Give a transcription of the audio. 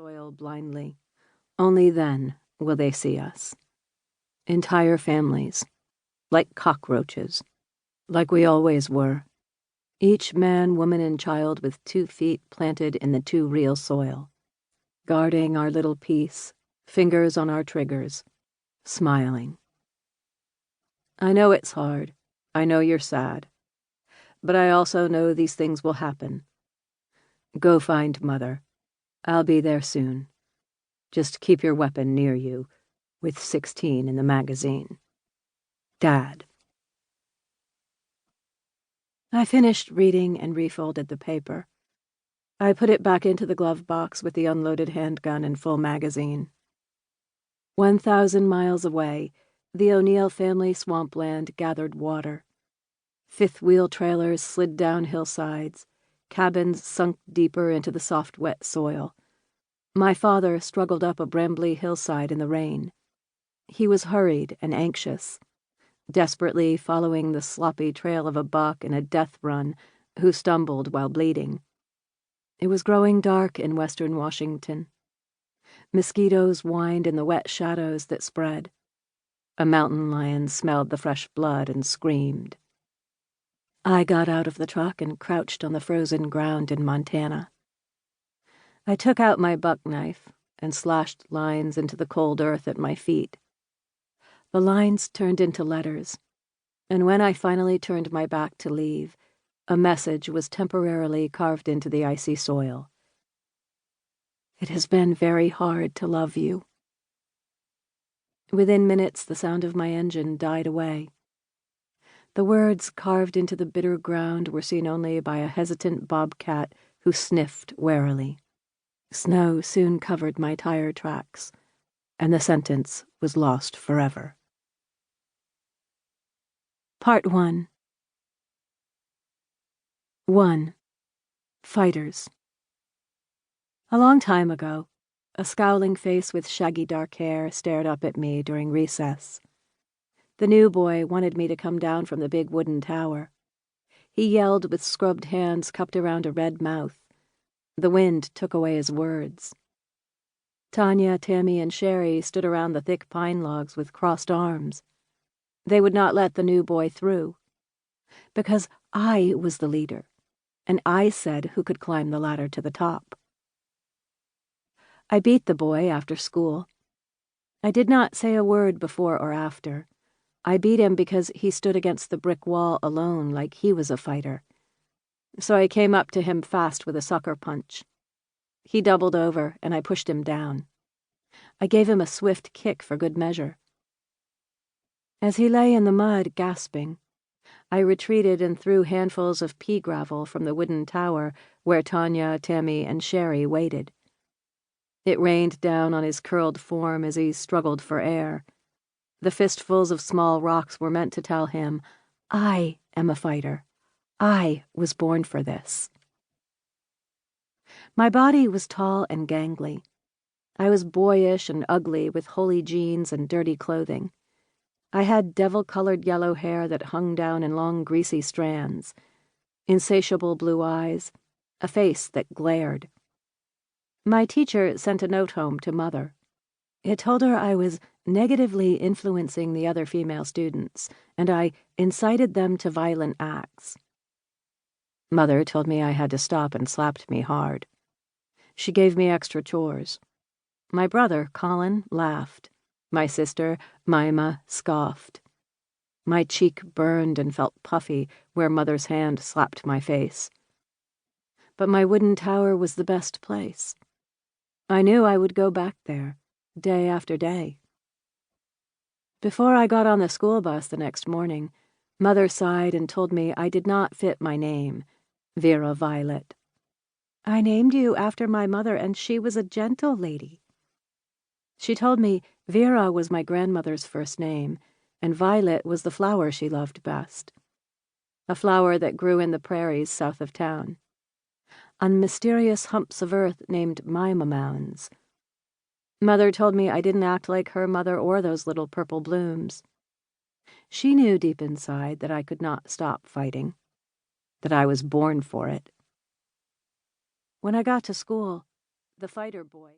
soil blindly. Only then will they see us. Entire families, like cockroaches, like we always were. Each man, woman, and child with 2 feet planted in the too real soil, guarding our little peace, fingers on our triggers, smiling. I know it's hard. I know you're sad. But I also know these things will happen. Go find Mother. I'll be there soon. Just keep your weapon near you, with 16 in the magazine. Dad. I finished reading and refolded the paper. I put it back into the glove box with the unloaded handgun and full magazine. 1,000 miles away, the O'Neill family swampland gathered water. Fifth-wheel trailers slid down hillsides, cabins sunk deeper into the soft, wet soil. My father struggled up a brambly hillside in the rain. He was hurried and anxious, desperately following the sloppy trail of a buck in a death run who stumbled while bleeding. It was growing dark in western Washington. Mosquitoes whined in the wet shadows that spread. A mountain lion smelled the fresh blood and screamed. I got out of the truck and crouched on the frozen ground in Montana. I took out my buck knife and slashed lines into the cold earth at my feet. The lines turned into letters, and when I finally turned my back to leave, a message was temporarily carved into the icy soil. It has been very hard to love you. Within minutes, the sound of my engine died away. The words carved into the bitter ground were seen only by a hesitant bobcat who sniffed warily. Snow soon covered my tire tracks, and the sentence was lost forever. Part 1. 1. Fighters. A long time ago, a scowling face with shaggy dark hair stared up at me during recess. The new boy wanted me to come down from the big wooden tower. He yelled with scrubbed hands cupped around a red mouth. The wind took away his words. Tanya, Tammy, and Sherry stood around the thick pine logs with crossed arms. They would not let the new boy through. Because I was the leader, and I said who could climb the ladder to the top. I beat the boy after school. I did not say a word before or after. I beat him because he stood against the brick wall alone like he was a fighter. So I came up to him fast with a sucker punch. He doubled over, and I pushed him down. I gave him a swift kick for good measure. As he lay in the mud, gasping, I retreated and threw handfuls of pea gravel from the wooden tower where Tanya, Tammy, and Sherry waited. It rained down on his curled form as he struggled for air. The fistfuls of small rocks were meant to tell him, I am a fighter. I was born for this. My body was tall and gangly. I was boyish and ugly with holey jeans and dirty clothing. I had devil-colored yellow hair that hung down in long greasy strands, insatiable blue eyes, a face that glared. My teacher sent a note home to Mother. It told her I was negatively influencing the other female students, and I incited them to violent acts. Mother told me I had to stop and slapped me hard. She gave me extra chores. My brother, Colin, laughed. My sister, Mima, scoffed. My cheek burned and felt puffy where Mother's hand slapped my face. But my wooden tower was the best place. I knew I would go back there, day after day. Before I got on the school bus the next morning, Mother sighed and told me I did not fit my name, Vera Violet. I named you after my mother, and she was a gentle lady. She told me Vera was my grandmother's first name, and Violet was the flower she loved best. A flower that grew in the prairies south of town, on mysterious humps of earth named Mima Mounds. Mother told me I didn't act like her mother or those little purple blooms. She knew deep inside that I could not stop fighting, that I was born for it. When I got to school, the fighter boy...